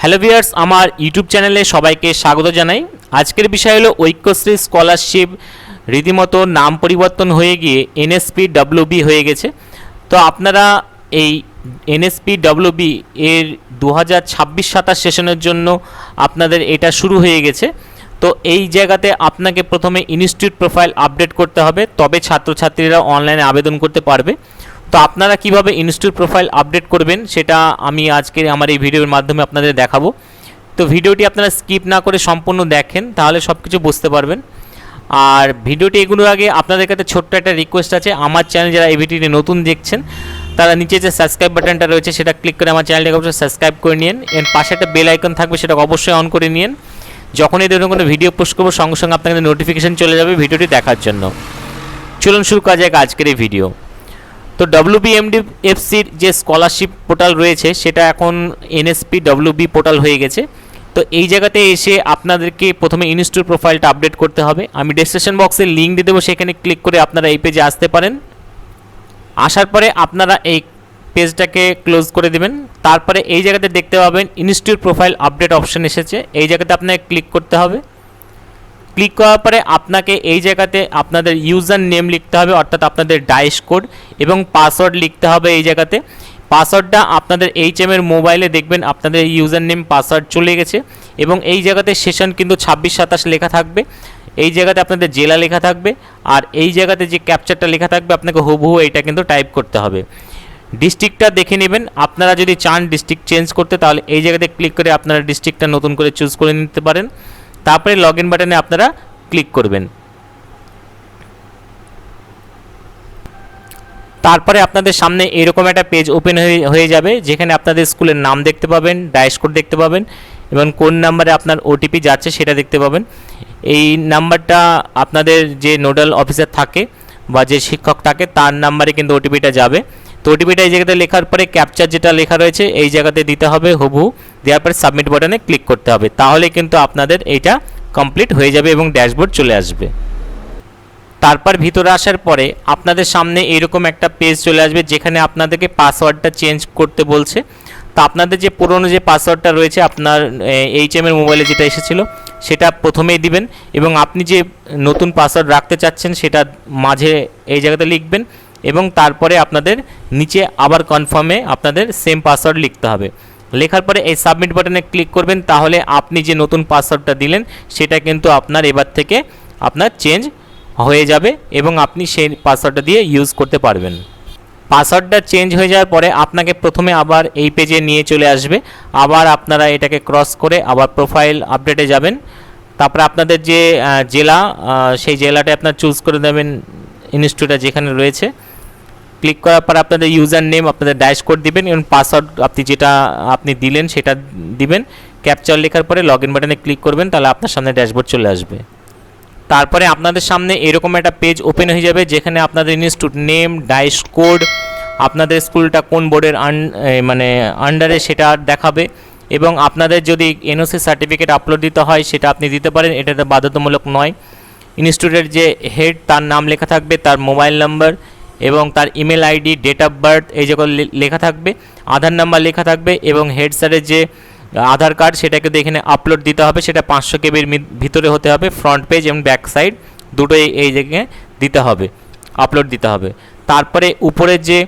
Hello viewers, আমার YouTube চ্যানেলে সবাইকে স্বাগত জানাই। আজকের বিষয় হলো ঐক্যশ্রী স্কলারশিপ রীতিমতো নাম পরিবর্তন হয়ে গিয়ে NSPWB হয়ে গেছে। তো আপনারা এই NSPWB এর 2026-27 সেশনের জন্য আপনাদের এটা শুরু হয়ে গেছে। তো এই জায়গাতে আপনাকে প্রথমে ইনস্টিটিউট প্রোফাইল আপডেট করতে হবে, তবে ছাত্রছাত্রীরা অনলাইনে আবেদন করতে পারবে। তো আপনারা কিভাবে ইনস্টিটিউট প্রোফাইল আপডেট করবেন সেটা আমি আজকে আমার এই ভিডিওর মাধ্যমে আপনাদের দেখাবো। তো ভিডিওটি আপনারা স্কিপ না করে সম্পূর্ণ দেখেন, তাহলে সব কিছু বুঝতে পারবেন। আর ভিডিওটি এগুলোর আগে আপনাদের কাছে ছোট্ট একটা রিকোয়েস্ট আছে, আমার চ্যানেল যারা এই ভিডিওটি নতুন দেখছেন তারা নিচে যে সাবস্ক্রাইব বাটনটা রয়েছে সেটা ক্লিক করে আমার চ্যানেলটাকে অবশ্যই সাবস্ক্রাইব করে নিন। এর পাশে একটা বেল আইকন থাকবে, সেটা অবশ্যই অন করে নিন। যখনই ধরুন কোনো ভিডিও পোস্ট করবো সঙ্গে সঙ্গে আপনাদের নোটিফিকেশান চলে যাবে ভিডিওটি দেখার জন্য। চলুন শুরু করা যাক আজকের এই ভিডিও। তো WBMDFCর যে স্কলারশিপ পোর্টাল রয়েছে সেটা এখন NSPWB পোর্টাল হয়ে গেছে। তো এই জায়গাতে এসে আপনাদেরকে প্রথমে ইনস্টিটিউট প্রোফাইলটা আপডেট করতে হবে। আমি ডেসক্রিপশন বক্সে লিঙ্ক দিয়ে দেবো, সেখানে ক্লিক করে আপনারা এই পেজে আসতে পারেন। আসার পরে আপনারা এই পেজটাকে ক্লোজ করে দেবেন। তারপরে এই জায়গাতে দেখতে পাবেন ইনস্টিটিউট প্রোফাইল আপডেট অপশন এসেছে, এই জায়গাতে আপনাকে ক্লিক করতে হবে। ক্লিক করার পরে আপনাকে এই জায়গাতে আপনাদের ইউজার নেম লিখতে হবে, অর্থাৎ আপনাদের ডাইস কোড, এবং পাসওয়ার্ড লিখতে হবে। এই জায়গাতে পাসওয়ার্ডটা আপনাদের HM এর মোবাইলে দেখবেন আপনাদের ইউজার নেম পাসওয়ার্ড চলে গেছে, এবং এই জায়গাতে সেশন কিন্তু 26-27 লেখা থাকবে। এই জায়গাতে আপনাদের জেলা লেখা থাকবে, আর এই জায়গাতে যে ক্যাপচারটা লেখা থাকবে আপনাকে হুবহু এইটা কিন্তু টাইপ করতে হবে। ডিস্ট্রিক্টটা দেখে নেবেন, আপনারা যদি চান ডিস্ট্রিক্ট চেঞ্জ করতে তাহলে এই জায়গাতে ক্লিক করে আপনারা ডিস্ট্রিক্টটা নতুন করে চুজ করে নিতে পারেন। তারপরে লগ ইন বাটনে আপনারা ক্লিক করবেন। তারপরে আপনাদের সামনে এরকম একটা পেজ ওপেন হয়ে যাবে, যেখানে আপনাদের স্কুলের নাম দেখতে পাবেন, ডাইস কোড দেখতে পাবেন, এবং কোন নাম্বারে আপনার OTP যাচ্ছে সেটা দেখতে পাবেন। এই নাম্বারটা আপনাদের যে নোডাল অফিসার থাকে বা যে শিক্ষক থাকে তার নাম্বারে কিন্তু OTPটা যাবে। তো OTPটা এই জায়গাতে লেখার পরে ক্যাপচার যেটা লেখা রয়েছে এই জায়গাতে দিতে হবে হুবহু, দেওয়ার পরে সাবমিট বাটনে ক্লিক করতে হবে। তাহলে কিন্তু আপনাদের এইটা কমপ্লিট হয়ে যাবে এবং ড্যাশবোর্ড চলে আসবে। তারপর ভিতরে আসার পরে আপনাদের সামনে এরকম একটা পেজ চলে আসবে, যেখানে আপনাদেরকে পাসওয়ার্ডটা চেঞ্জ করতে বলছে। তো আপনাদের যে পুরনো যে পাসওয়ার্ডটা রয়েছে আপনার HM এর মোবাইলে যেটা এসেছিলো সেটা প্রথমেই দিবেন, এবং আপনি যে নতুন পাসওয়ার্ড রাখতে চাচ্ছেন সেটা মাঝে এই জায়গাতে লিখবেন, এবং তারপরে আপনাদের নিচে আবার কনফার্মে আপনাদের সেম পাসওয়ার্ড লিখতে হবে। লেখার পরে এই সাবমিট বাটনে ক্লিক করবেন, তাহলে আপনি যে নতুন পাসওয়ার্ডটা দিলেন সেটা কিন্তু আপনার এবার থেকে আপনার চেঞ্জ হয়ে যাবে, এবং আপনি সেই পাসওয়ার্ডটা দিয়ে ইউজ করতে পারবেন। পাসওয়ার্ডটা চেঞ্জ হয়ে যাওয়ার পরে আপনাকে প্রথমে আবার এই পেজে নিয়ে চলে আসবে। আবার আপনারা এটাকে ক্রস করে আবার প্রোফাইল আপডেটে যাবেন। তারপরে আপনাদের যে জেলা সেই জেলাটা আপনার চুজ করে দেবেন, ইনস্টিটিউটটা যেখানে রয়েছে। ক্লিক করার পর আপনাদের ইউজার নেম, আপনাদের ডাইস কোড দিবেন, এবং পাসওয়ার্ড আপনি যেটা আপনি দিলেন সেটা দিবেন। ক্যাপচার লেখার পরে লগ ইন বাটনে ক্লিক করবেন, তাহলে আপনার সামনে ড্যাশবোর্ড চলে আসবে। তারপরে আপনাদের সামনে এরকম একটা পেজ ওপেন হয়ে যাবে, যেখানে আপনাদের ইনস্টিটিউট নেম, ডাইস কোড, আপনাদের স্কুলটা কোন বোর্ডের আন্ডারে সেটা দেখাবে, এবং আপনাদের যদি NOC সার্টিফিকেট আপলোড দিতে হয় সেটা আপনি দিতে পারেন, এটা বাধ্যতামূলক নয়। ইনস্টিটিউটের যে হেড তার নাম লেখা থাকবে, তার মোবাইল নাম্বার এবং তার email ID, date of birth এই যেগুলো লেখা থাকবে, আধার নাম্বার লেখা থাকবে, এবং হেড স্যারের যে আধার কার্ড সেটাকে এখানে আপলোড দিতে হবে। সেটা 500 KBর ভিতরে হতে হবে, ফ্রন্ট পেজ এবং ব্যাক সাইড দুটোই এই জায়গায় দিতে হবে, আপলোড দিতে হবে। তারপরে উপরের যে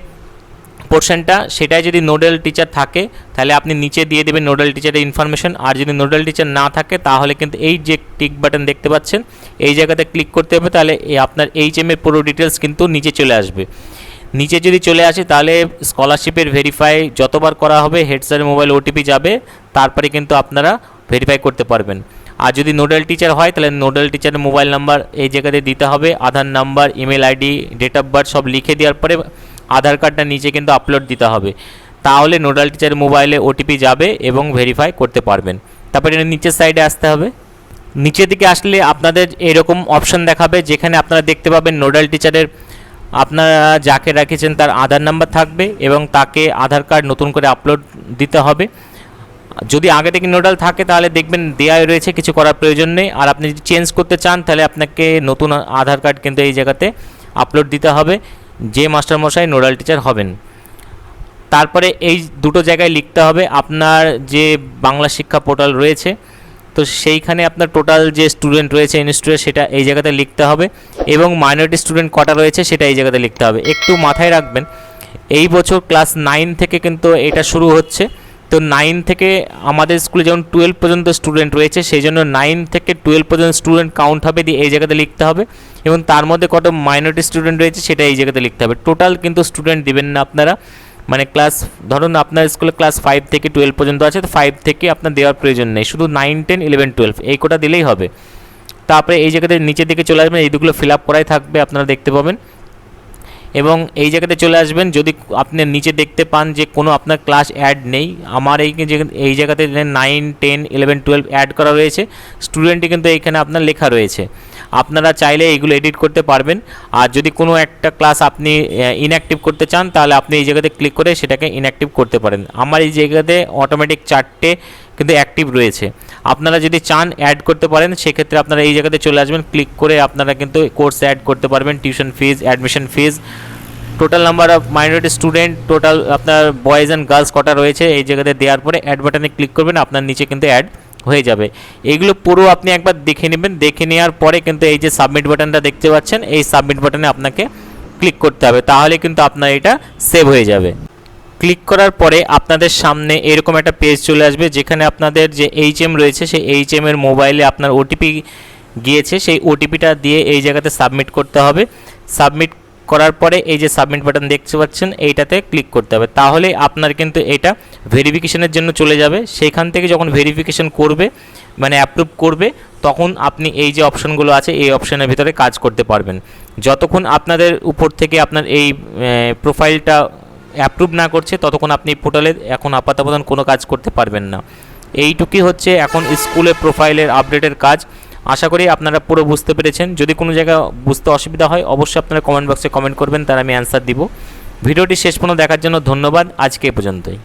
পোর্শনটা সেটাই যদি নোডাল টিচার থাকে তাহলে আপনি নিচে দিয়ে দেবেন নোডাল টিচারের ইনফরমেশন, আর যদি নোডাল টিচার না থাকে তাহলে কিন্তু এই যে টিক বাটন দেখতে পাচ্ছেন এই জায়গাতে ক্লিক করতে হবে, তাহলে আপনার HM এর পুরো ডিটেলস কিন্তু নিচে চলে আসবে। নিচে যদি চলে আসে তাহলে স্কলারশিপের ভেরিফাই যতবার করা হবে হেড স্যারের মোবাইল OTP যাবে, তারপরে কিন্তু আপনারা ভেরিফাই করতে পারবেন। আর যদি নোডাল টিচার হয় তাহলে নোডাল টিচারের মোবাইল নাম্বার এই জায়গাতে দিতে হবে, Aadhaar number, email ID, date of birth সব লিখে দেওয়ার পরে আধার কার্ডটা নিচে কিন্তু আপলোড দিতে হবে, তাহলে নোডাল টিচারের মোবাইলে OTP যাবে এবং ভেরিফাই করতে পারবেন। তারপরে নিচের সাইডে আসতে হবে। নিচের দিকে আসলে আপনাদের এরকম অপশন দেখাবে, যেখানে আপনারা দেখতে পাবেন নোডাল টিচারের আপনারা যাকে রেখেছেন তার আধার নাম্বার থাকবে, এবং তাকে আধার কার্ড নতুন করে আপলোড দিতে হবে। যদি আগে থেকে নোডাল থাকে তাহলে দেখবেন দেওয়াই রয়েছে, কিছু করার প্রয়োজন নেই। আর আপনি যদি চেঞ্জ করতে চান তাহলে আপনাকে নতুন আধার কার্ড কিন্তু এই জায়গাতে আপলোড দিতে হবে, যে মাস্টারমশাই নোডাল টিচার হবেন। তারপরে এই দুটো জায়গায় লিখতে হবে আপনার যে বাংলা শিক্ষা পোর্টাল রয়েছে, তো সেইখানে আপনার টোটাল যে স্টুডেন্ট রয়েছে ইনস্টিটিউটে সেটা এই জায়গাতে লিখতে হবে, এবং মাইনরিটি স্টুডেন্ট কটা রয়েছে সেটা এই জায়গাতে লিখতে হবে। একটু মাথায় রাখবেন, এই বছর ক্লাস 9 থেকে কিন্তু এটা শুরু হচ্ছে। তো 9 থেকে আমাদের স্কুলে যেমন 12 পর্যন্ত স্টুডেন্ট রয়েছে, সেই জন্য 9 থেকে 12 পর্যন্ত স্টুডেন্ট কাউন্ট হবে, দিয়ে এই জায়গাতে লিখতে হবে, এবং তার মধ্যে কত মাইনরিটি স্টুডেন্ট রয়েছে সেটা এই জায়গাতে লিখতে হবে। টোটাল কিন্তু স্টুডেন্ট দিবেন না আপনারা, মানে ক্লাস ধরুন আপনার স্কুলে ক্লাস 5 থেকে 12 পর্যন্ত আছে, তো 5 থেকে আপনার দেওয়ার প্রয়োজন নেই, শুধু 9, 10, 11, 12 এই কোটা দিলেই হবে। তারপরে এই জায়গাতে নিচের দিকে চলে আসবেন, এইগুলো ফিল আপ করাই থাকবে, আপনারা দেখতে পাবেন। এবং এই জায়গাতে চলে আসবেন, যদি আপনি নিচে দেখতে পান যে কোনো আপনার ক্লাস অ্যাড নেই, আমার এই জায়গাতে 9, 10, 11, 12 অ্যাড করা রয়েছে, স্টুডেন্টই কিন্তু এইখানে আপনার লেখা রয়েছে। আপনারা চাইলে এইগুলো এডিট করতে পারবেন। আর যদি কোনো একটা ক্লাস আপনি ইনঅ্যাক্টিভ করতে চান, তাহলে আপনি এই জায়গাতে ক্লিক করে সেটাকে ইনঅ্যাক্টিভ করতে পারেন। আমার এই জায়গাতে অটোমেটিক 4টে কিন্তু অ্যাক্টিভ রয়েছে। আপনারা যদি চান অ্যাড করতে পারেন, সেক্ষেত্রে আপনারা এই জায়গাতে চলে আসবেন, ক্লিক করে আপনারা কিন্তু কোর্স অ্যাড করতে পারবেন, tuition fees, admission fees, total number of minority student, total আপনার বয়েজ অ্যান্ড গার্লস কটা রয়েছে এই জায়গাতে দেওয়ার পরে অ্যাড বাটনে ক্লিক করবেন, আপনার নিচে কিন্তু অ্যাড হয়ে যাবে। এইগুলো পুরো আপনি একবার দেখে নেবেন, দেখে নেওয়ার পরে কিন্তু এই যে সাবমিট বাটনটা দেখতে পাচ্ছেন, এই সাবমিট বাটনে আপনাকে ক্লিক করতে হবে, তাহলে কিন্তু আপনার এটা সেভ হয়ে যাবে। ক্লিক করার পরে আপনাদের সামনে এরকম একটা পেজ চলে আসবে, যেখানে আপনাদের যে HM রয়েছে সেই HM এর মোবাইলে আপনার ওটিপি গিয়েছে, সেই ওটিপিটা দিয়ে এই জায়গাতে সাবমিট করতে হবে। সাবমিট করার পরে এই যে সাবমিট বাটন দেখতে পাচ্ছেন, এইটাতে ক্লিক করতে হবে, তাহলে আপনার কিন্তু এটা ভেরিফিকেশনের জন্য চলে যাবে। সেইখান থেকে যখন ভেরিফিকেশন করবে, মানে অ্যাপ্রুভ করবে, তখন আপনি এই যে অপশনগুলো আছে এই অপশনের ভিতরে কাজ করতে পারবেন। যতক্ষণ আপনাদের উপর থেকে আপনার এই প্রোফাইলটা অ্যাপ্রুভ না করছে, ততক্ষণ আপনি পোর্টালে এখন আপাতত কোনো কাজ করতে পারবেন না। এইটুকুই হচ্ছে এখন স্কুলে প্রোফাইলের আপডেটের কাজ। আশা করি আপনারা পুরো বুঝতে পেরেছেন। যদি কোনো জায়গা বুঝতে অসুবিধা হয়, অবশ্যই আপনারা কমেন্ট বক্সে কমেন্ট করবেন, তার আমি অ্যান্সার দিব। ভিডিওটি শেষ পর্যন্ত দেখার জন্য ধন্যবাদ। আজকে এ পর্যন্তই।